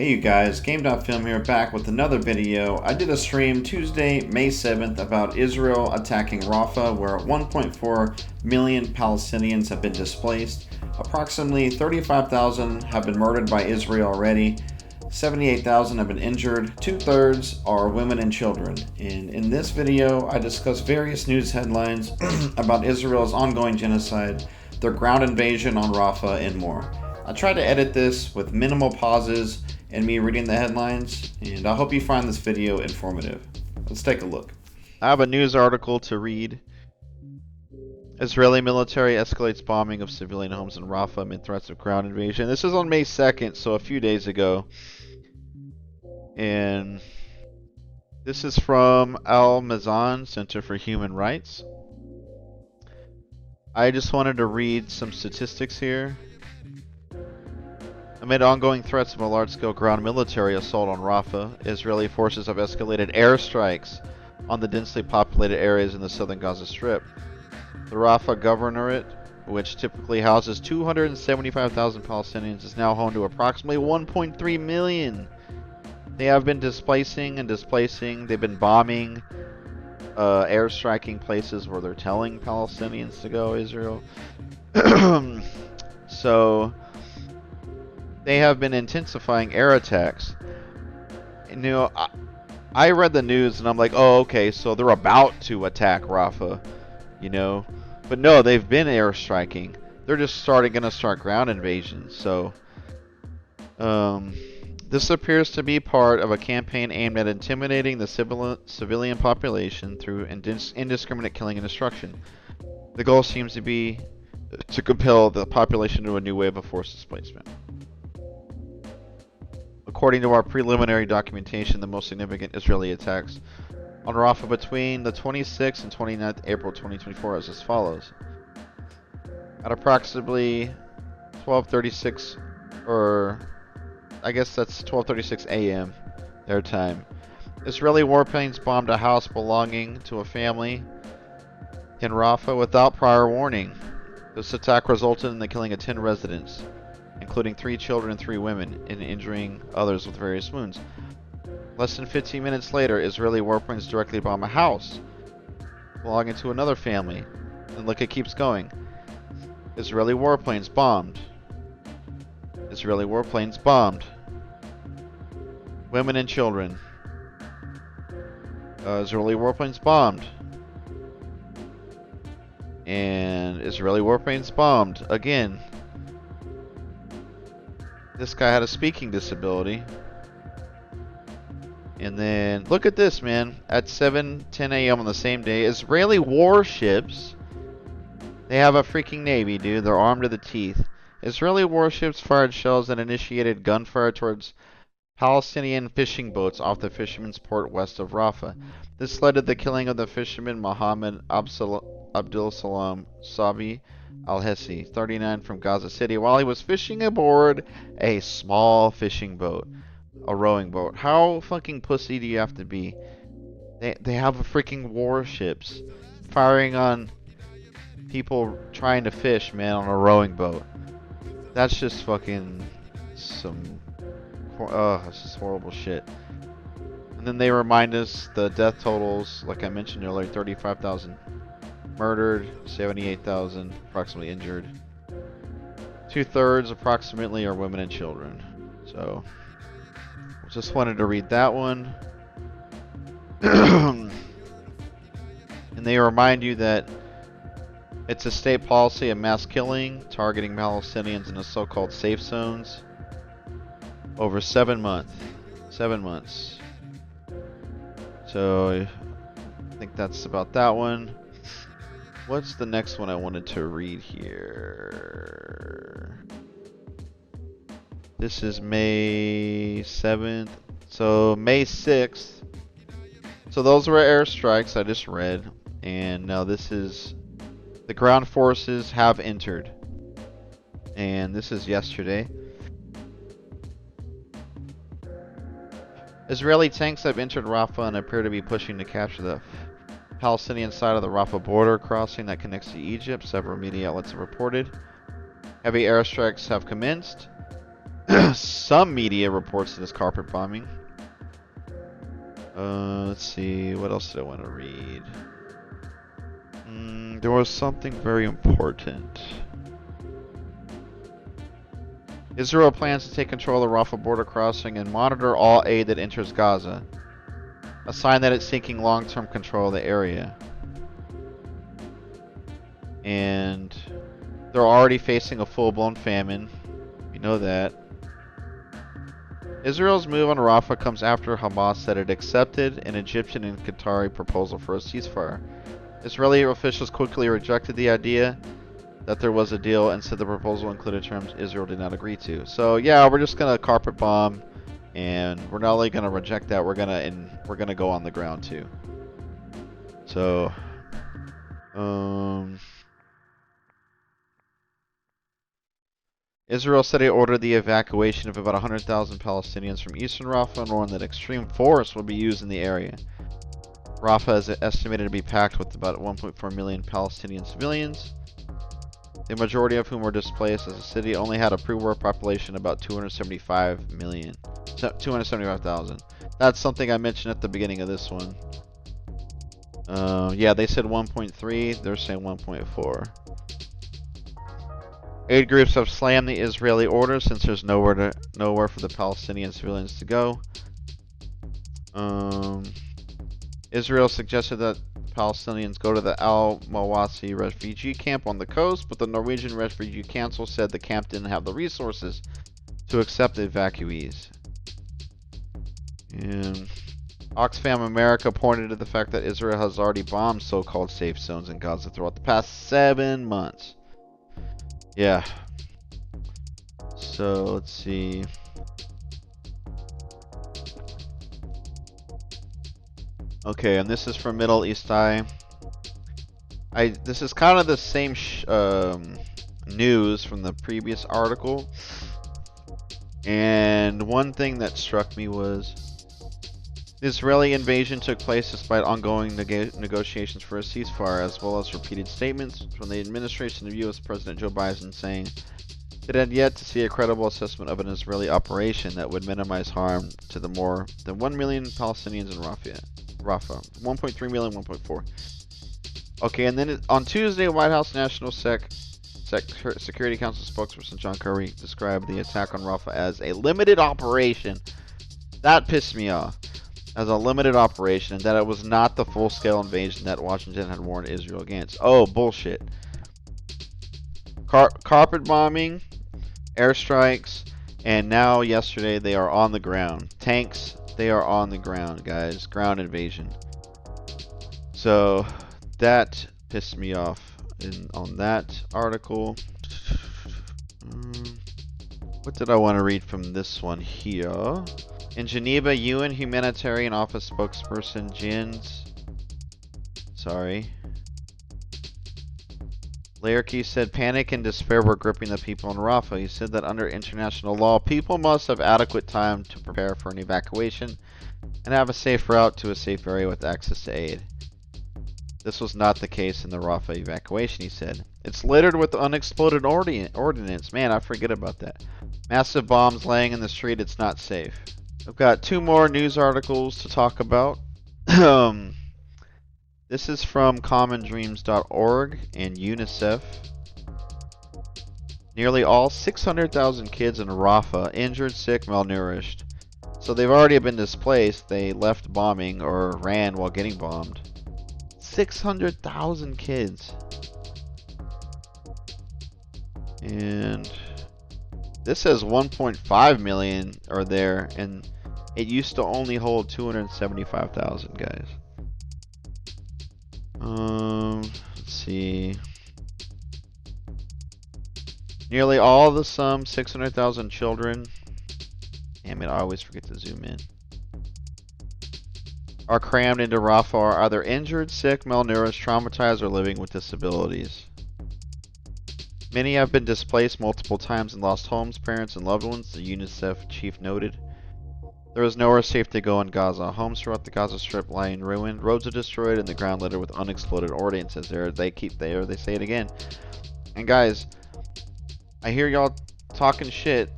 Hey you guys, gamedotfilm here, back with another video. I did a stream Tuesday, May 7th about Israel attacking Rafah, where 1.4 million Palestinians have been displaced. Approximately 35,000 have been murdered by Israel already. 78,000 have been injured. Two-thirds are women and children. And in this video, I discuss various news headlines about Israel's ongoing genocide, their ground invasion on Rafah, and more. I try to edit this with minimal pauses and me reading the headlines, and I hope you find this video informative. Let's take a look. I have a news article to read. Israeli military escalates bombing of civilian homes in Rafah amid threats of ground invasion. This is on May 2nd, so a few days ago. And this is from Al Mazan Center for Human Rights. I just wanted to read some statistics here. Amid ongoing threats of a large-scale ground military assault on Rafah, Israeli forces have escalated airstrikes on the densely populated areas in the southern Gaza Strip. The Rafah Governorate, which typically houses 275,000 Palestinians, is now home to approximately 1.3 million. They have been displacing. They've been bombing, airstriking places where they're telling Palestinians to go, Israel. So they have been intensifying air attacks. And, you know, I read the news and I'm like, oh, okay, so they're about to attack Rafah, you know. But no, they've been airstriking. They're just going to start ground invasions. So, this appears to be part of a campaign aimed at intimidating the civilian population through indiscriminate killing and destruction. The goal seems to be to compel the population to a new wave of forced displacement. According to our preliminary documentation, the most significant Israeli attacks on Rafah between the 26th and 29th April 2024 is as follows. At approximately 12:36, or I guess that's 12:36 a.m. their time, Israeli warplanes bombed a house belonging to a family in Rafah without prior warning. This attack resulted in the killing of 10 residents, including 3 children and 3 women, and injuring others with various wounds. Less than 15 minutes later, Israeli warplanes directly bomb a house belonging to another family. And look, it keeps going. Israeli warplanes bombed. Israeli warplanes bombed. Women and children. Israeli warplanes bombed. And Israeli warplanes bombed again. This guy had a speaking disability. And then, look at this, man. At 7:10 a.m. on the same day, Israeli warships, they have a freaking navy, dude. They're armed to the teeth. Israeli warships fired shells that initiated gunfire towards Palestinian fishing boats off the fisherman's port west of Rafah. This led to the killing of the fisherman Mohammed Abdul Salam Sabi Al-Hessi, 39, from Gaza City, while he was fishing aboard a small fishing boat, a rowing boat. How fucking pussy do you have to be? They have a freaking warships firing on people trying to fish, man, on a rowing boat. That's just fucking that's just horrible shit. And then they remind us the death totals, like I mentioned earlier, 35,000 murdered, 78,000 approximately injured. 2/3 approximately are women and children. So, just wanted to read that one. And they remind you that it's a state policy of mass killing, targeting Palestinians in the so-called safe zones over 7 months. 7 months. So, I think that's about that one. What's the next one I wanted to read here? This is May 7th. So May 6th. So those were airstrikes I just read. And now this is the ground forces have entered. And this is yesterday. Israeli tanks have entered Rafah and appear to be pushing to capture the Palestinian side of the Rafah border crossing that connects to Egypt, several media outlets have reported. Heavy airstrikes have commenced. Some media reports this carpet bombing. Let's see. What else did I want to read? There was something very important. Israel plans to take control of the Rafah border crossing and monitor all aid that enters Gaza. A sign that it's seeking long-term control of the area. And they're already facing a full-blown famine. We know that. Israel's move on Rafah comes after Hamas said it accepted an Egyptian and Qatari proposal for a ceasefire. Israeli officials quickly rejected the idea that there was a deal and said the proposal included terms Israel did not agree to. So yeah, we're just gonna carpet bomb, and we're not only gonna reject that, we're gonna go on the ground too. So, Israel said it ordered the evacuation of about 100,000 Palestinians from eastern Rafah and warned that extreme force will be used in the area. Rafah is estimated to be packed with about 1.4 million Palestinian civilians, the majority of whom were displaced, as the city only had a pre-war population of about 275,000. That's something I mentioned at the beginning of this one. Yeah, they said 1.3, they're saying 1.4. Aid groups have slammed the Israeli order since there's nowhere for the Palestinian civilians to go. Israel suggested that Palestinians go to the Al-Mawasi refugee camp on the coast, but the Norwegian Refugee Council said the camp didn't have the resources to accept the evacuees. And Oxfam America pointed to the fact that Israel has already bombed so-called safe zones in Gaza throughout the past 7 months. Yeah. So, let's see. Okay, and this is from Middle East Eye. This is kind of the same news from the previous article. And one thing that struck me was the Israeli invasion took place despite ongoing negotiations for a ceasefire, as well as repeated statements from the administration of U.S. President Joe Biden saying it had yet to see a credible assessment of an Israeli operation that would minimize harm to the more than 1 million Palestinians in Rafah. 1.3 million, 1.4. Okay, and then on Tuesday, White House National Security Council spokesperson John Kirby described the attack on Rafah as a limited operation. That pissed me off. As a limited operation, and that it was not the full-scale invasion that Washington had warned Israel against. Oh, bullshit. Carpet bombing, airstrikes, and now yesterday they are on the ground. Tanks, they are on the ground, guys. Ground invasion. So that pissed me off on that article. What did I want to read from this one here? In Geneva, UN Humanitarian Office spokesperson Laerke said panic and despair were gripping the people in Rafah. He said that under international law, people must have adequate time to prepare for an evacuation and have a safe route to a safe area with access to aid. This was not the case in the Rafah evacuation, he said. It's littered with unexploded ordnance. Man, I forget about that. Massive bombs laying in the street. It's not safe. I've got 2 more news articles to talk about. This is from commondreams.org and UNICEF. Nearly all 600,000 kids in Rafah injured, sick, malnourished. So they've already been displaced. They left bombing or ran while getting bombed. 600,000 kids. And this says 1.5 million are there, and it used to only hold 275,000, guys. Let's see. Nearly all of the 600,000 children. Damn it, I always forget to zoom in. Are crammed into Rafah are either injured, sick, malnourished, traumatized, or living with disabilities. Many have been displaced multiple times and lost homes, parents, and loved ones, the UNICEF chief noted. There is nowhere safe to go in Gaza. Homes throughout the Gaza Strip lie in ruin. Roads are destroyed and the ground littered with unexploded ordnance. They say it again. And guys, I hear y'all talking shit,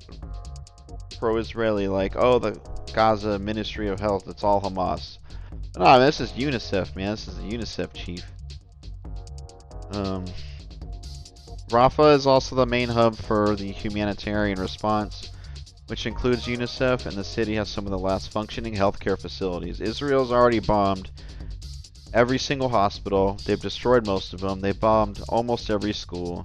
pro-Israeli, like, oh, the Gaza Ministry of Health, it's all Hamas. No, this is UNICEF, man. This is the UNICEF chief. Rafah is also the main hub for the humanitarian response, which includes UNICEF, and the city has some of the last functioning healthcare facilities. Israel's already bombed every single hospital. They've destroyed most of them. They bombed almost every school.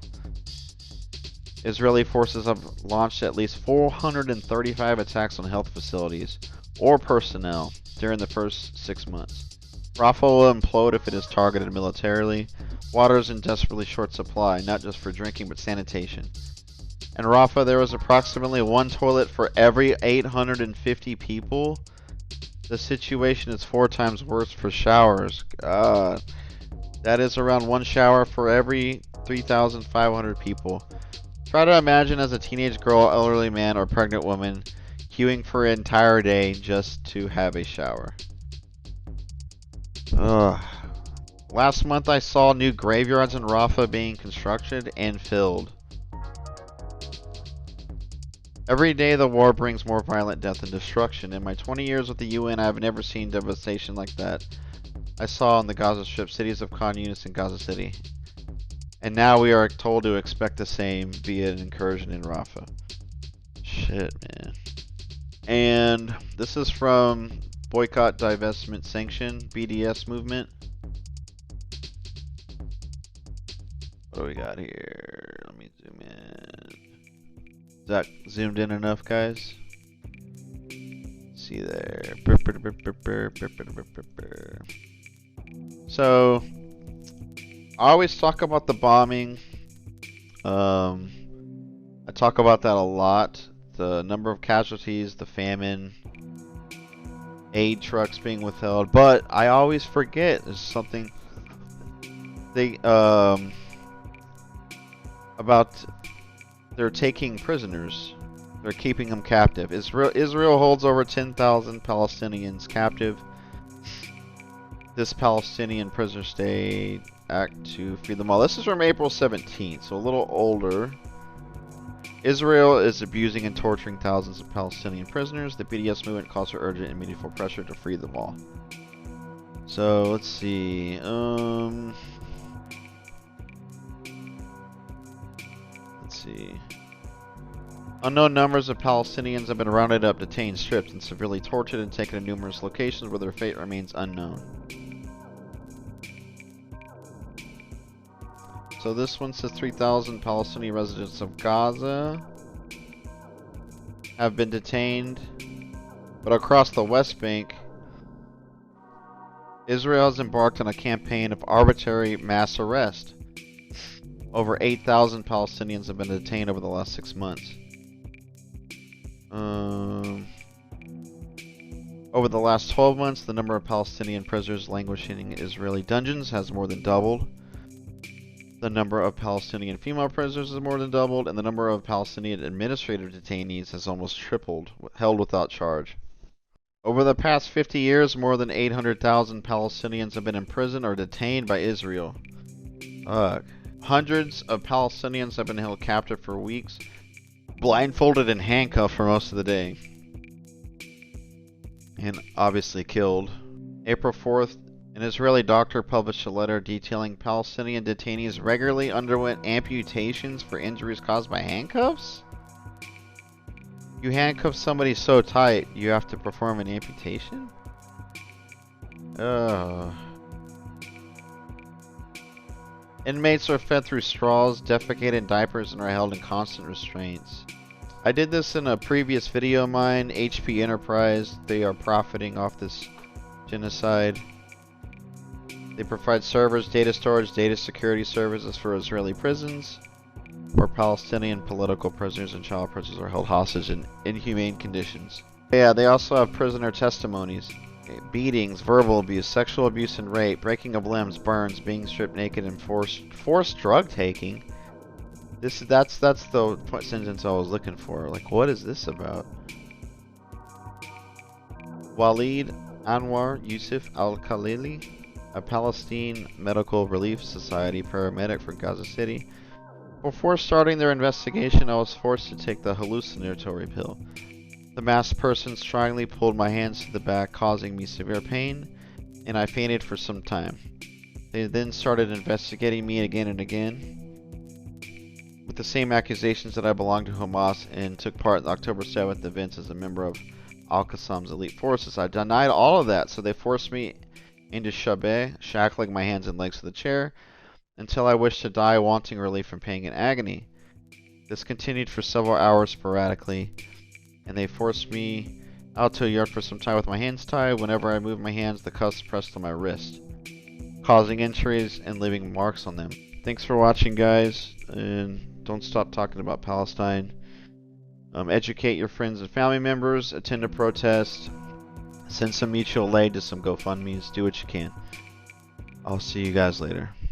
Israeli forces have launched at least 435 attacks on health facilities or personnel during the first 6 months. Rafah will implode if it is targeted militarily. Water is in desperately short supply, not just for drinking but sanitation. In Rafah, there was approximately one toilet for every 850 people. The situation is 4 times worse for showers. God. That is around one shower for every 3,500 people. Try to imagine as a teenage girl, elderly man, or pregnant woman queuing for an entire day just to have a shower. Ugh. Last month I saw new graveyards in Rafah being constructed and filled. Every day the war brings more violent death and destruction. In my 20 years with the UN, I have never seen devastation like that I saw on the Gaza Strip, cities of Khan Yunis and Gaza City. And now we are told to expect the same via an incursion in Rafah. Shit, man. And this is from Boycott, Divestment, Sanction, BDS movement. What do we got here? Let me zoom in. Is that zoomed in enough, guys? See there. So, I always talk about the bombing. I talk about that a lot. The number of casualties, the famine, aid trucks being withheld. But I always forget there's something about they're taking prisoners. They're keeping them captive. Israel holds over 10,000 Palestinians captive. This Palestinian prisoner state act to free them all. This is from April 17th, so a little older. Israel is abusing and torturing thousands of Palestinian prisoners. The BDS movement calls for urgent and meaningful pressure to free them all. So let's see. Let's see. Unknown numbers of Palestinians have been rounded up, detained, stripped, and severely tortured and taken to numerous locations where their fate remains unknown. So this one says 3,000 Palestinian residents of Gaza have been detained. But across the West Bank, Israel has embarked on a campaign of arbitrary mass arrest. Over 8,000 Palestinians have been detained over the last 6 months. Over the last 12 months, the number of Palestinian prisoners languishing in Israeli dungeons has more than doubled. The number of Palestinian female prisoners has more than doubled, and the number of Palestinian administrative detainees has almost tripled, held without charge. Over the past 50 years, more than 800,000 Palestinians have been imprisoned or detained by Israel. Hundreds of Palestinians have been held captive for weeks, blindfolded and handcuffed for most of the day, and obviously killed. April 4th, an Israeli doctor published a letter detailing Palestinian detainees regularly underwent amputations for injuries caused by handcuffs? You handcuff somebody so tight, you have to perform an amputation? Inmates are fed through straws, defecated in diapers, and are held in constant restraints. I did this in a previous video of mine, HP Enterprise. They are profiting off this genocide. They provide servers, data storage, data security services for Israeli prisons, where Palestinian political prisoners and child prisoners are held hostage in inhumane conditions. Yeah, they also have prisoner testimonies. Beatings, verbal abuse, sexual abuse and rape, breaking of limbs, burns, being stripped naked, and forced drug taking. That's the sentence I was looking for. Like, what is this about? Walid Anwar Yusuf Al-Khalili, a Palestine Medical Relief Society paramedic for Gaza City. Before starting their investigation, I was forced to take the hallucinatory pill. The masked person strongly pulled my hands to the back, causing me severe pain, and I fainted for some time. They then started investigating me again and again, with the same accusations that I belonged to Hamas and took part in the October 7th events as a member of Al-Qassam's elite forces. I denied all of that, so they forced me into Shabeh, shackling my hands and legs to the chair, until I wished to die, wanting relief from pain and agony. This continued for several hours sporadically, and they forced me out to a yard for some time with my hands tied. Whenever I moved my hands, the cuffs pressed on my wrist, causing injuries and leaving marks on them. Thanks for watching, guys, and don't stop talking about Palestine. Educate your friends and family members, attend a protest, send some mutual aid to some GoFundMes, do what you can. I'll see you guys later.